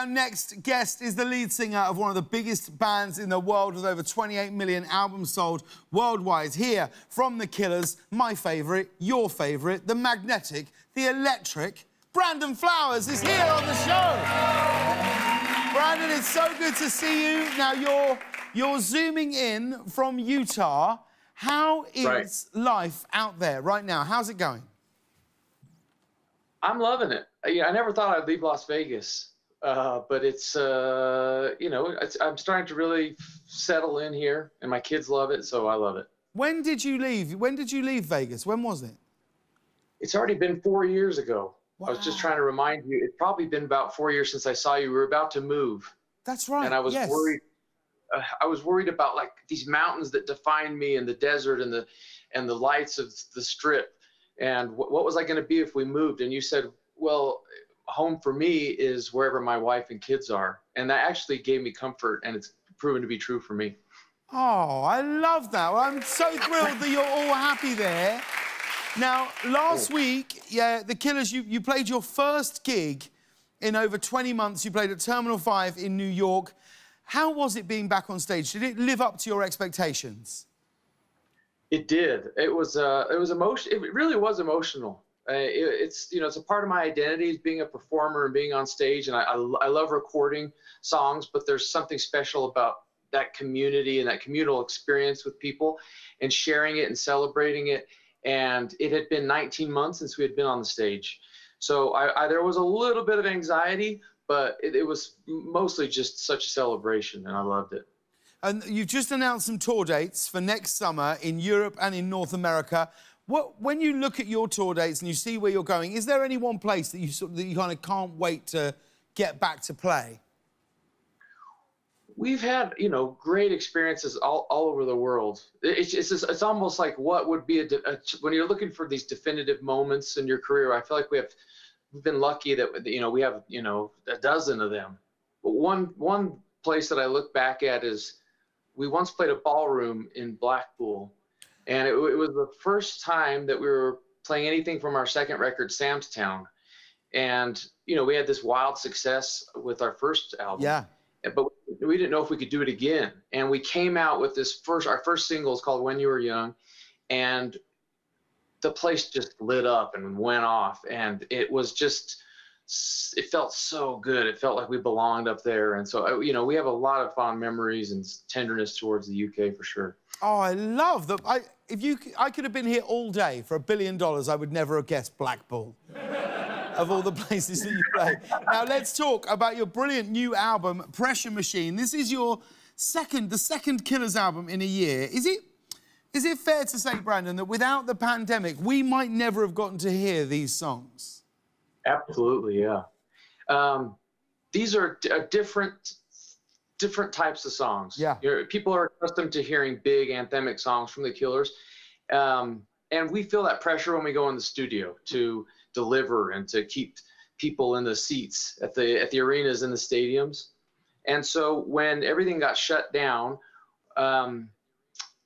Our next guest is the lead singer of one of the biggest bands in the world with over 28 million albums sold worldwide. Here from The Killers, my favourite, your favourite, the magnetic, the electric, Brandon Flowers is here on the show. Brandon, it's so good to see you. Now, you're zooming in from Utah. How is life out there right now? How's it going? I'm loving it. I never thought I'd leave Las Vegas, but it's, you know, I'm starting to really settle in here, and my kids love it, so I love it. When did you leave? When did you leave Vegas? When was it? It's already been 4 years ago. Wow. I was just trying to remind you. It's probably been about 4 years since I saw you. We were about to move. That's right. And I was worried. I was worried about like these mountains that define me, and the desert, and the lights of the Strip, and what was I going to be if we moved? And you said, well, home for me is wherever my wife and kids are, and that actually gave me comfort, and it's proven to be true for me. Oh, I love that. Well, I'm so thrilled that you're all happy there. Now, last week, The Killers, you played your first gig in over 20 months. You played at Terminal 5 in New York. How was it being back on stage? Did it live up to your expectations? It did. It was emotional. It really was emotional. It's, you know, it's a part of my identity as being a performer and being on stage, and I love recording songs, but there's something special about that community and that communal experience with people and sharing it and celebrating it. And it had been 19 months since we had been on the stage. So there was a little bit of anxiety, but it was mostly just such a celebration, and I loved it. And you've just announced some tour dates for next summer in Europe and in North America. When you look at your tour dates and you see where you're going, is there any one place that you kind of can't wait to get back to play? We've had, you know, great experiences all over the world. It's almost like what would be when you're looking for these definitive moments in your career. I feel like we've been lucky that, you know, we have, you know, a dozen of them. But one place that I look back at is we once played a ballroom in Blackpool, and it was the first time that we were playing anything from our second record, Sam's Town. And, you know, we had this wild success with our first album. Yeah. But we didn't know if we could do it again. And we came out with our first single is called When You Were Young. And the place just lit up and went off. And it was just, it felt so good. It felt like we belonged up there. And so, you know, we have a lot of fond memories and tenderness towards the UK for sure. Oh, I love that. I could have been here all day for $1 billion. I would never have guessed Blackpool. Of all the places that you play. Now, let's talk about your brilliant new album, Pressure Machine. This is the second Killers album in a year. Is it fair to say, Brandon, that without the pandemic, we might never have gotten to hear these songs? Absolutely, yeah. These are different types of songs. Yeah. People are accustomed to hearing big anthemic songs from the Killers. And we feel that pressure when we go in the studio to deliver and to keep people in the seats at the arenas and the stadiums. And so when everything got shut down,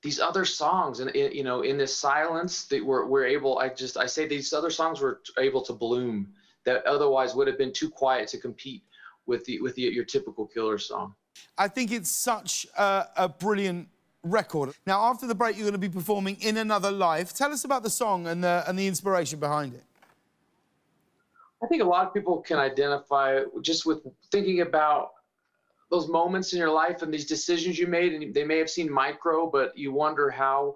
these other songs, and you know, in this silence that we're able, I say these other songs were able to bloom that otherwise would have been too quiet to compete with your typical Killer song. I think it's such a brilliant record. Now, after the break, you're going to be performing In Another Life. Tell us about the song and the inspiration behind it. I think a lot of people can identify just with thinking about those moments in your life and these decisions you made, and they may have seemed micro, but you wonder how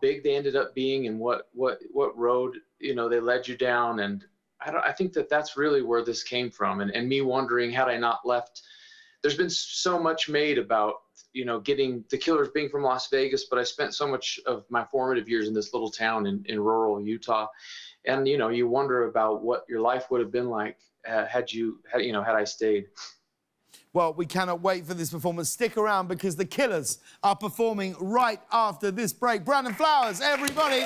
big they ended up being and what road, you know, they led you down. And I think that's really where this came from, and me wondering, had I not left. There's been so much made about, you know, getting the Killers being from Las Vegas, but I spent so much of my formative years in this little town in rural Utah. And, you know, you wonder about what your life would have been like had I stayed. Well, we cannot wait for this performance. Stick around because the Killers are performing right after this break. Brandon Flowers, everybody.